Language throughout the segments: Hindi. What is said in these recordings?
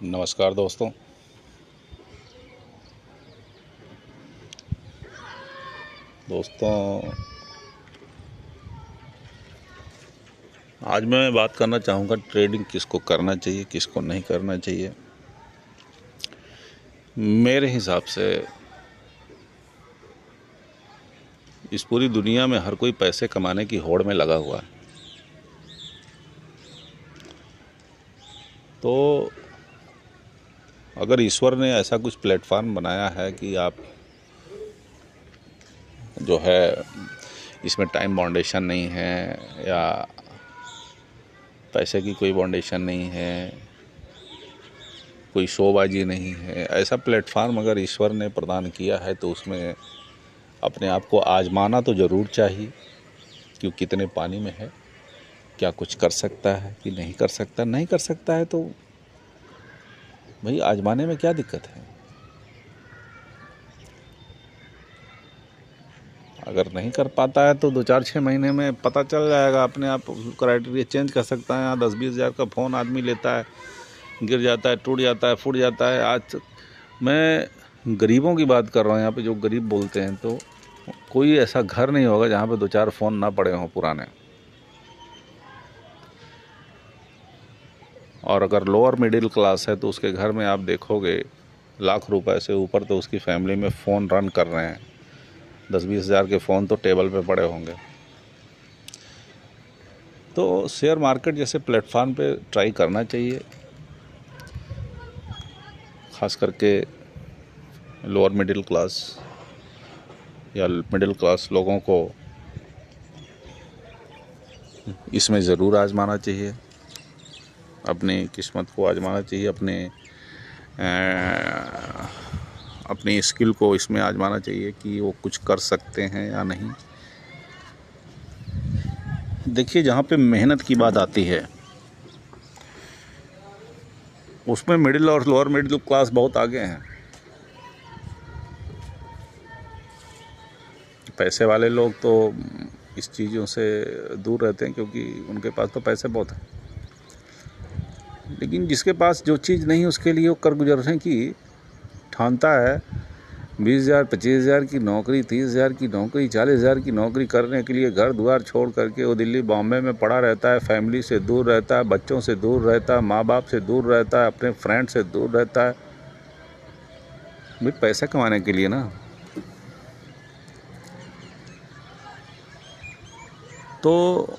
नमस्कार दोस्तों। आज मैं बात करना चाहूँगा ट्रेडिंग किसको करना चाहिए, किसको नहीं करना चाहिए। मेरे हिसाब से इस पूरी दुनिया में हर कोई पैसे कमाने की होड़ में लगा हुआ है। तो अगर ईश्वर ने ऐसा कुछ प्लेटफॉर्म बनाया है कि आप जो है इसमें टाइम बाउंडेशन नहीं है या पैसे की कोई बाउंडेशन नहीं है, कोई शोबाजी नहीं है, ऐसा प्लेटफॉर्म अगर ईश्वर ने प्रदान किया है तो उसमें अपने आप को आजमाना तो ज़रूर चाहिए कि कितने पानी में है, क्या कुछ कर सकता है कि नहीं कर सकता। नहीं कर सकता है तो भाई आजमाने में क्या दिक्कत है। अगर नहीं कर पाता है तो 2-4-6 महीने में पता चल जाएगा, अपने आप क्राइटेरिया चेंज कर सकता है। यहाँ 10-20 हज़ार का फ़ोन आदमी लेता है, गिर जाता है, टूट जाता है, फूट जाता है। आज मैं गरीबों की बात कर रहा हूँ, यहाँ पे जो गरीब बोलते हैं, तो कोई ऐसा घर नहीं होगा जहाँ पे 2-4 फ़ोन ना पड़े हों पुराने। और अगर लोअर मिडिल क्लास है तो उसके घर में आप देखोगे लाख रुपए से ऊपर तो उसकी फैमिली में फ़ोन रन कर रहे हैं। 10-20 हज़ार के फ़ोन तो टेबल पे पड़े होंगे। तो शेयर मार्केट जैसे प्लेटफॉर्म पे ट्राई करना चाहिए, ख़ास करके लोअर मिडिल क्लास या मिडिल क्लास लोगों को इसमें ज़रूर आजमाना चाहिए, अपनी किस्मत को आजमाना चाहिए, अपनी स्किल को इसमें आजमाना चाहिए कि वो कुछ कर सकते हैं या नहीं। देखिए, जहाँ पे मेहनत की बात आती है उसमें मिडिल और लोअर मिडिल क्लास बहुत आगे हैं। पैसे वाले लोग तो इस चीज़ों से दूर रहते हैं क्योंकि उनके पास तो पैसे बहुत हैं, लेकिन जिसके पास जो चीज़ नहीं उसके लिए वो कर गुजरने की ठानता है। 20,000 25,000 की नौकरी, 30,000 की नौकरी, 40,000 की नौकरी करने के लिए घर द्वार छोड़ करके वो दिल्ली बॉम्बे में पड़ा रहता है, फैमिली से दूर रहता है, बच्चों से दूर रहता है, माँ बाप से दूर रहता है, अपने फ्रेंड से दूर रहता है, भाई पैसा कमाने के लिए ना। तो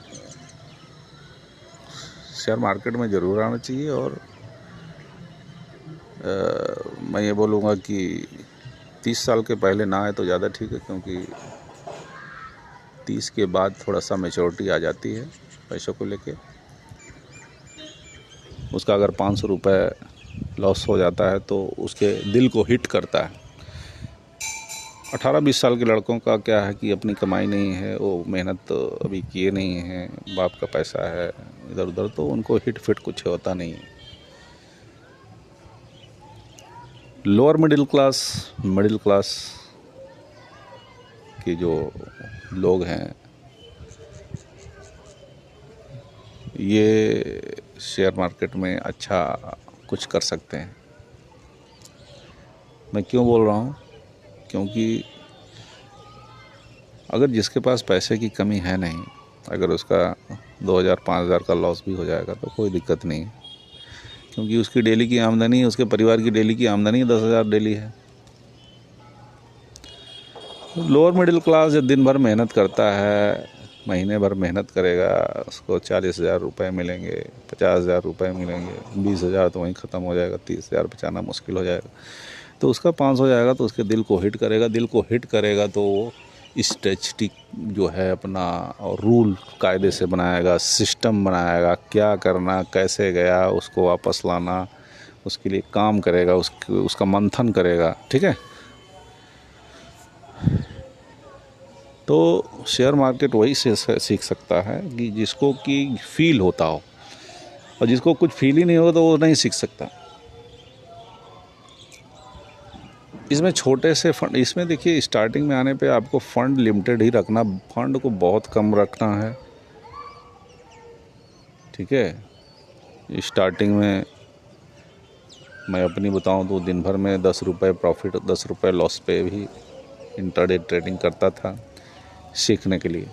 शेयर मार्केट में ज़रूर आना चाहिए। और मैं ये बोलूँगा कि 30 साल के पहले ना आए तो ज़्यादा ठीक है, क्योंकि 30 के बाद थोड़ा सा मैच्योरिटी आ जाती है पैसों को लेके। उसका अगर 500 रुपये लॉस हो जाता है तो उसके दिल को हिट करता है। 18-20 साल के लड़कों का क्या है कि अपनी कमाई नहीं है, वो मेहनत तो अभी किए नहीं हैं, बाप का पैसा है इधर उधर, तो उनको हिट फिट कुछ होता नहीं है। लोअर मिडिल क्लास के जो लोग हैं ये शेयर मार्केट में अच्छा कुछ कर सकते हैं। मैं क्यों बोल रहा हूँ, क्योंकि अगर जिसके पास पैसे की कमी है नहीं, अगर उसका 2,000-5,000 का लॉस भी हो जाएगा तो कोई दिक्कत नहीं, क्योंकि उसकी डेली की आमदनी, उसके परिवार की डेली की आमदनी 10,000 डेली है। लोअर मिडिल क्लास जब दिन भर मेहनत करता है, महीने भर मेहनत करेगा, उसको 40,000 रुपये मिलेंगे, 50,000 रुपये मिलेंगे, 20,000 तो वहीं ख़त्म हो जाएगा, 30,000 बचाना मुश्किल हो जाएगा। तो उसका 500 जाएगा तो उसके दिल को हिट करेगा तो वो स्ट्रेटजिक जो है अपना और रूल कायदे से बनाएगा, सिस्टम बनाएगा, क्या करना, कैसे गया, उसको वापस लाना, उसके लिए काम करेगा, उसका मंथन करेगा। ठीक है। तो शेयर मार्केट वही से सीख सकता है कि जिसको कि फील होता हो, और जिसको कुछ फील ही नहीं हो तो वो नहीं सीख सकता। इसमें छोटे से फंड, इसमें देखिए स्टार्टिंग में आने पे आपको फ़ंड लिमिटेड ही रखना, फंड को बहुत कम रखना है। ठीक है। स्टार्टिंग में मैं अपनी बताऊं तो दिन भर में 10 रुपये प्रॉफिट 10 रुपये लॉस पे भी इंट्राडे ट्रेडिंग करता था सीखने के लिए।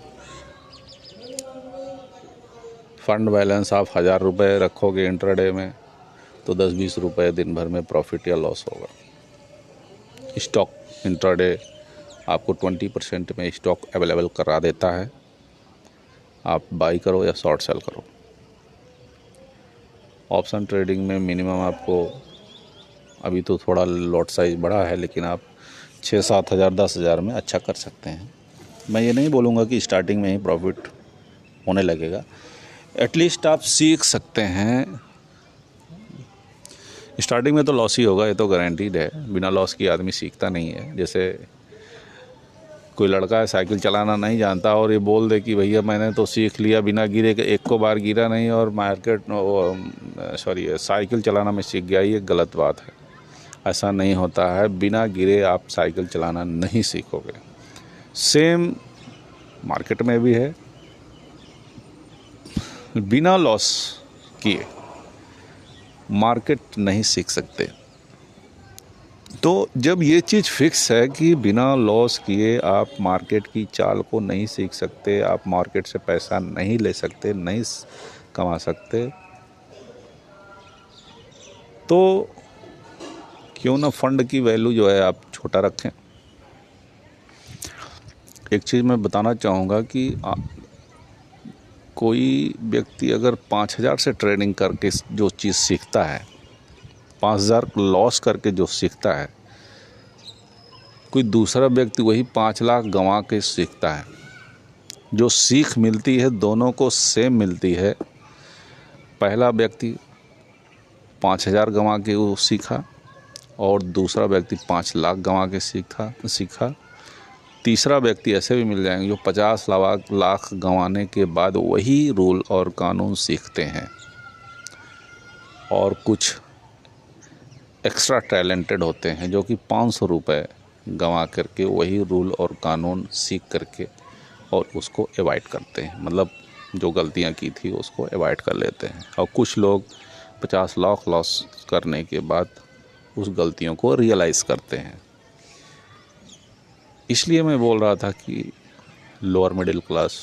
फंड बैलेंस आप 1000 रुपये रखोगे इंट्राडे में तो 10-20 रुपये दिन भर में प्रॉफिट या लॉस होगा। स्टॉक इंट्राडे आपको 20% में स्टॉक अवेलेबल करा देता है, आप बाई करो या शॉर्ट सेल करो। ऑप्शन ट्रेडिंग में मिनिमम आपको अभी तो थोड़ा लॉट साइज बड़ा है, लेकिन आप 6-7 हज़ार 10 हज़ार में अच्छा कर सकते हैं। मैं ये नहीं बोलूँगा कि स्टार्टिंग में ही प्रॉफिट होने लगेगा, एटलीस्ट आप सीख सकते हैं। स्टार्टिंग में तो लॉस ही होगा, ये तो गारंटीड है, बिना लॉस की आदमी सीखता नहीं है। जैसे कोई लड़का है साइकिल चलाना नहीं जानता और ये बोल दे कि भैया मैंने तो सीख लिया बिना गिरे, एक को बार गिरा नहीं और साइकिल चलाना मैं सीख गया, ये गलत बात है। ऐसा नहीं होता है, बिना गिरे आप साइकिल चलाना नहीं सीखोगे। सेम मार्केट में भी है, बिना लॉस किए मार्केट नहीं सीख सकते। तो जब ये चीज़ फिक्स है कि बिना लॉस किए आप मार्केट की चाल को नहीं सीख सकते, आप मार्केट से पैसा नहीं ले सकते, नहीं कमा सकते, तो क्यों ना फंड की वैल्यू जो है आप छोटा रखें। एक चीज़ मैं बताना चाहूँगा कि कोई व्यक्ति अगर 5000 से ट्रेडिंग करके जो चीज़ सीखता है, 5000 लॉस करके जो सीखता है, कोई दूसरा व्यक्ति वही 5 लाख गंवा के सीखता है। जो सीख मिलती है दोनों को सेम मिलती है। पहला व्यक्ति 5000 गंवा के वो सीखा और दूसरा व्यक्ति 5 लाख गंवा के सीखा। तीसरा व्यक्ति ऐसे भी मिल जाएंगे जो 50 लाख गंवाने के बाद वही रूल और कानून सीखते हैं, और कुछ एक्स्ट्रा टैलेंटेड होते हैं जो कि 500 रुपये गंवा करके वही रूल और कानून सीख करके और उसको अवॉइड करते हैं, मतलब जो गलतियां की थी उसको अवॉइड कर लेते हैं। और कुछ लोग 50 लाख लॉस करने के बाद उस गलतियों को रियलाइज़ करते हैं। इसलिए मैं बोल रहा था कि लोअर मिडिल क्लास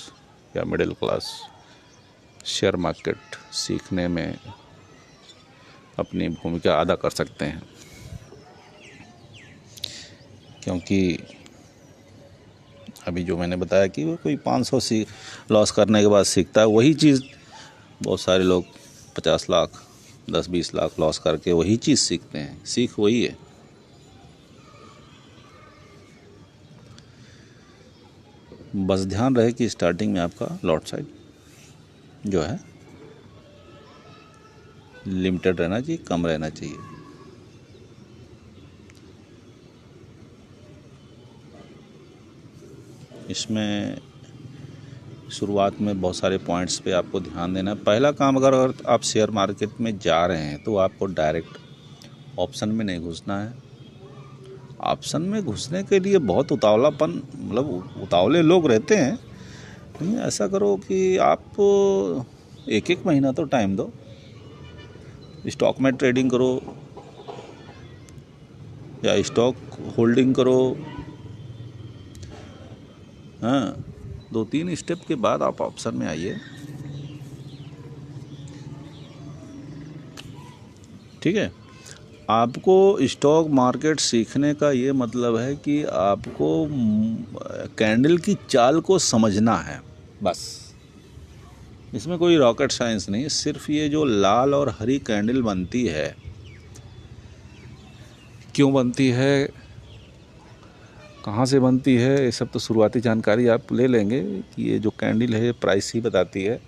या मिडिल क्लास शेयर मार्केट सीखने में अपनी भूमिका अदा कर सकते हैं, क्योंकि अभी जो मैंने बताया कि वो कोई 500 लॉस करने के बाद सीखता है, वही चीज़ बहुत सारे लोग 50 लाख 10-20 लाख लॉस करके वही चीज़ सीखते हैं। सीख वही है। बस ध्यान रहे कि स्टार्टिंग में आपका लॉट साइज जो है लिमिटेड रहना चाहिए, कम रहना चाहिए। इसमें शुरुआत में बहुत सारे पॉइंट्स पे आपको ध्यान देना है। पहला काम, अगर आप शेयर मार्केट में जा रहे हैं तो आपको डायरेक्ट ऑप्शन में नहीं घुसना है। ऑप्शन में घुसने के लिए बहुत उतावलापन, मतलब उतावले लोग रहते हैं। नहीं, ऐसा करो कि आप 1-1 महीना तो टाइम दो, स्टॉक में ट्रेडिंग करो या स्टॉक होल्डिंग करो। हाँ, 2-3 स्टेप के बाद आप ऑप्शन में आइए। ठीक है। आपको स्टॉक मार्केट सीखने का ये मतलब है कि आपको कैंडल की चाल को समझना है, बस। इसमें कोई रॉकेट साइंस नहीं, सिर्फ ये जो लाल और हरी कैंडल बनती है, क्यों बनती है, कहाँ से बनती है, ये सब तो शुरुआती जानकारी आप ले लेंगे कि ये जो कैंडल है प्राइस ही बताती है।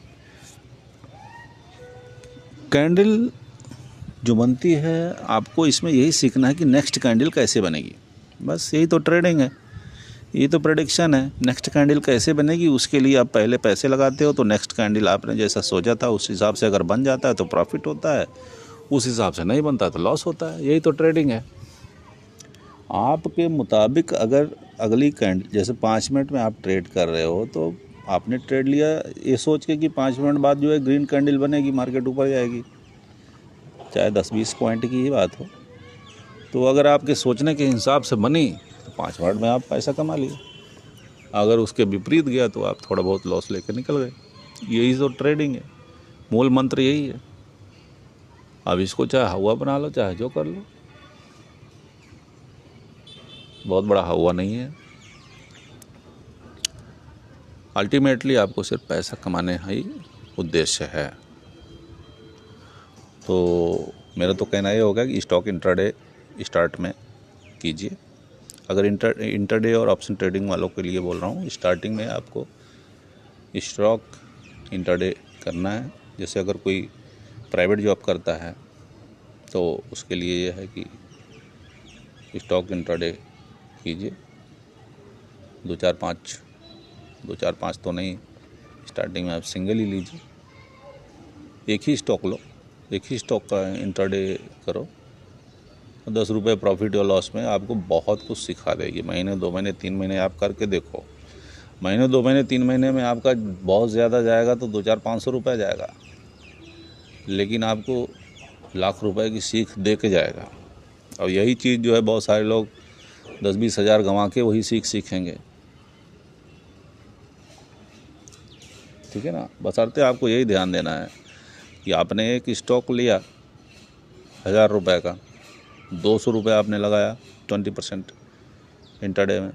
कैंडल जो बनती है, आपको इसमें यही सीखना है कि नेक्स्ट कैंडल कैसे बनेगी। बस यही तो ट्रेडिंग है, ये तो प्रेडिक्शन है। नेक्स्ट कैंडल कैसे बनेगी उसके लिए आप पहले पैसे लगाते हो, तो नेक्स्ट कैंडल आपने जैसा सोचा था उस हिसाब से अगर बन जाता है तो प्रॉफिट होता है, उस हिसाब से नहीं बनता तो लॉस होता है। यही तो ट्रेडिंग है। आपके मुताबिक अगर अगली कैंडल, जैसे 5 मिनट में आप ट्रेड कर रहे हो, तो आपने ट्रेड लिया ये सोच के कि 5 मिनट बाद जो है ग्रीन कैंडल बनेगी, मार्केट ऊपर जाएगी, चाहे 10-20 पॉइंट की ही बात हो। तो अगर आपके सोचने के हिसाब से बनी तो 5 मिनट में आप पैसा कमा लिए, अगर उसके विपरीत गया तो आप थोड़ा बहुत लॉस लेकर निकल गए। यही तो ट्रेडिंग है, मूल मंत्र यही है। अब इसको चाहे हवा बना लो, चाहे जो कर लो, बहुत बड़ा हवा नहीं है। अल्टीमेटली आपको सिर्फ पैसा कमाने ही उद्देश्य है। तो मेरा तो कहना ये होगा कि स्टॉक इंट्राडे स्टार्ट में कीजिए। अगर इंटरडे और ऑप्शन ट्रेडिंग वालों के लिए बोल रहा हूँ, स्टार्टिंग में आपको स्टॉक इंट्राडे करना है। जैसे अगर कोई प्राइवेट जॉब करता है तो उसके लिए यह है कि स्टॉक इंट्राडे कीजिए। 2-4-5 तो नहीं, स्टार्टिंग में आप सिंगल ही लीजिए, एक ही स्टॉक लो, एक ही स्टॉक का इंट्राडे करो। 10 रुपये प्रॉफिट या लॉस में आपको बहुत कुछ सिखा देगी। महीने 2 महीने 3 महीने आप करके देखो। महीने 2 महीने 3 महीने में आपका बहुत ज़्यादा जाएगा तो 200-500 रुपये जाएगा, लेकिन आपको लाख रुपए की सीख दे के जाएगा। और यही चीज़ जो है बहुत सारे लोग 10-20 हज़ार गंवा के वही सीखेंगे। ठीक है ना। बशर्ते आपको यही ध्यान देना है कि आपने एक स्टॉक लिया 1000 रुपये का, 200 रुपये आपने लगाया 20% इंटरडे में।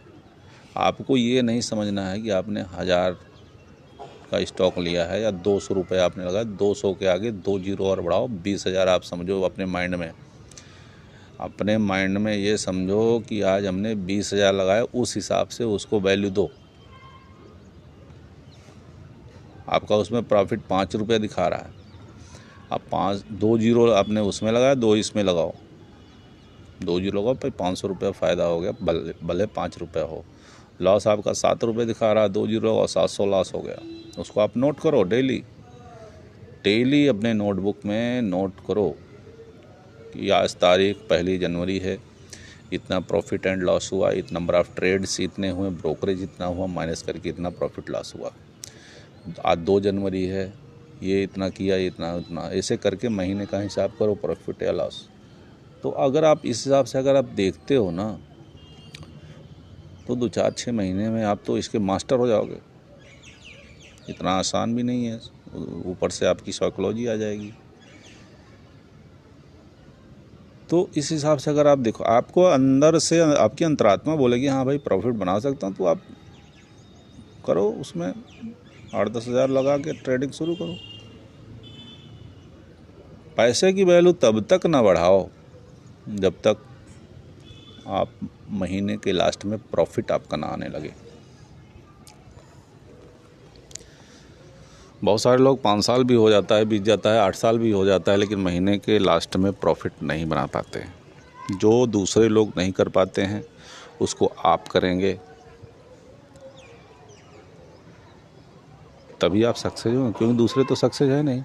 आपको ये नहीं समझना है कि आपने 1000 का स्टॉक लिया है या 200 रुपये आपने लगाया, 200 के आगे 2 जीरो और बढ़ाओ, 20,000 आप समझो अपने माइंड में। अपने माइंड में ये समझो कि आज हमने 20,000 लगाया, उस हिसाब से उसको वैल्यू दो। आपका उसमें प्रॉफिट 5 रुपये दिखा रहा है, आप 2 जीरो आपने उसमें लगाया, 2 इसमें लगाओ, 2 जीरो लगाओ, भाई 500 रुपये फ़ायदा हो गया, भले 5 रुपये हो। लॉस आपका 7 रुपये दिखा रहा है, 2 जीरो और 700 लॉस हो गया। उसको आप नोट करो, डेली अपने नोटबुक में नोट करो कि आज तारीख 1 जनवरी है, इतना प्रॉफिट एंड लॉस हुआ, इतना नंबर ऑफ ट्रेड्स इतने हुए, ब्रोकरेज इतना हुआ, माइनस करके इतना प्रॉफिट लॉस हुआ। आज 2 जनवरी है, ये इतना किया, इतना ऐसे करके महीने का हिसाब करो, प्रॉफिट या लॉस। तो अगर आप इस हिसाब से अगर आप देखते हो ना, तो 2-4-6 महीने में आप तो इसके मास्टर हो जाओगे। इतना आसान भी नहीं है, ऊपर से आपकी साइकोलॉजी आ जाएगी। तो इस हिसाब से अगर आप देखो, आपको अंदर से आपकी अंतरात्मा बोलेगी हाँ भाई प्रॉफिट बना सकता हूँ, तो आप करो, उसमें 8-10 हज़ार लगा के ट्रेडिंग शुरू करो। पैसे की वैल्यू तब तक ना बढ़ाओ जब तक आप महीने के लास्ट में प्रॉफिट आपका ना आने लगे। बहुत सारे लोग 5 साल भी हो जाता है, बीत जाता है, 8 साल भी हो जाता है, लेकिन महीने के लास्ट में प्रॉफिट नहीं बना पाते। जो दूसरे लोग नहीं कर पाते हैं उसको आप करेंगे, तभी आप सक्सेस हो, क्योंकि दूसरे तो सक्सेस है नहीं।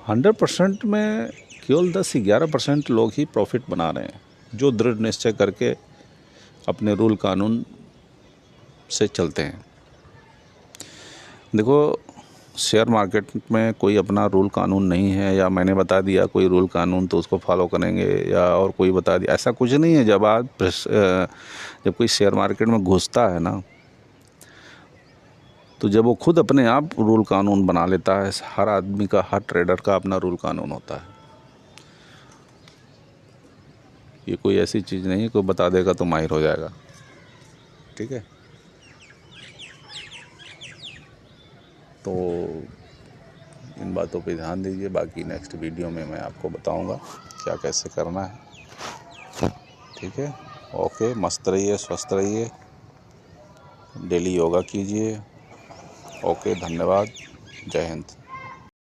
100% में केवल 10-11% लोग ही प्रॉफिट बना रहे हैं, जो दृढ़ निश्चय करके अपने रूल कानून से चलते हैं। देखो, शेयर मार्केट में कोई अपना रूल कानून नहीं है, या मैंने बता दिया कोई रूल कानून तो उसको फॉलो करेंगे, या और कोई बता दिया, ऐसा कुछ नहीं है। जब कोई शेयर मार्केट में घुसता है ना, तो जब वो खुद अपने आप रूल कानून बना लेता है। हर आदमी का, हर ट्रेडर का अपना रूल कानून होता है। ये कोई ऐसी चीज़ नहीं है कोई बता देगा तो माहिर हो जाएगा। ठीक है, तो इन बातों पे ध्यान दीजिए। बाकी नेक्स्ट वीडियो में मैं आपको बताऊंगा क्या कैसे करना है। ठीक है, ओके, मस्त रहिए, स्वस्थ रहिए, डेली योगा कीजिए। ओके, धन्यवाद, जय हिंद।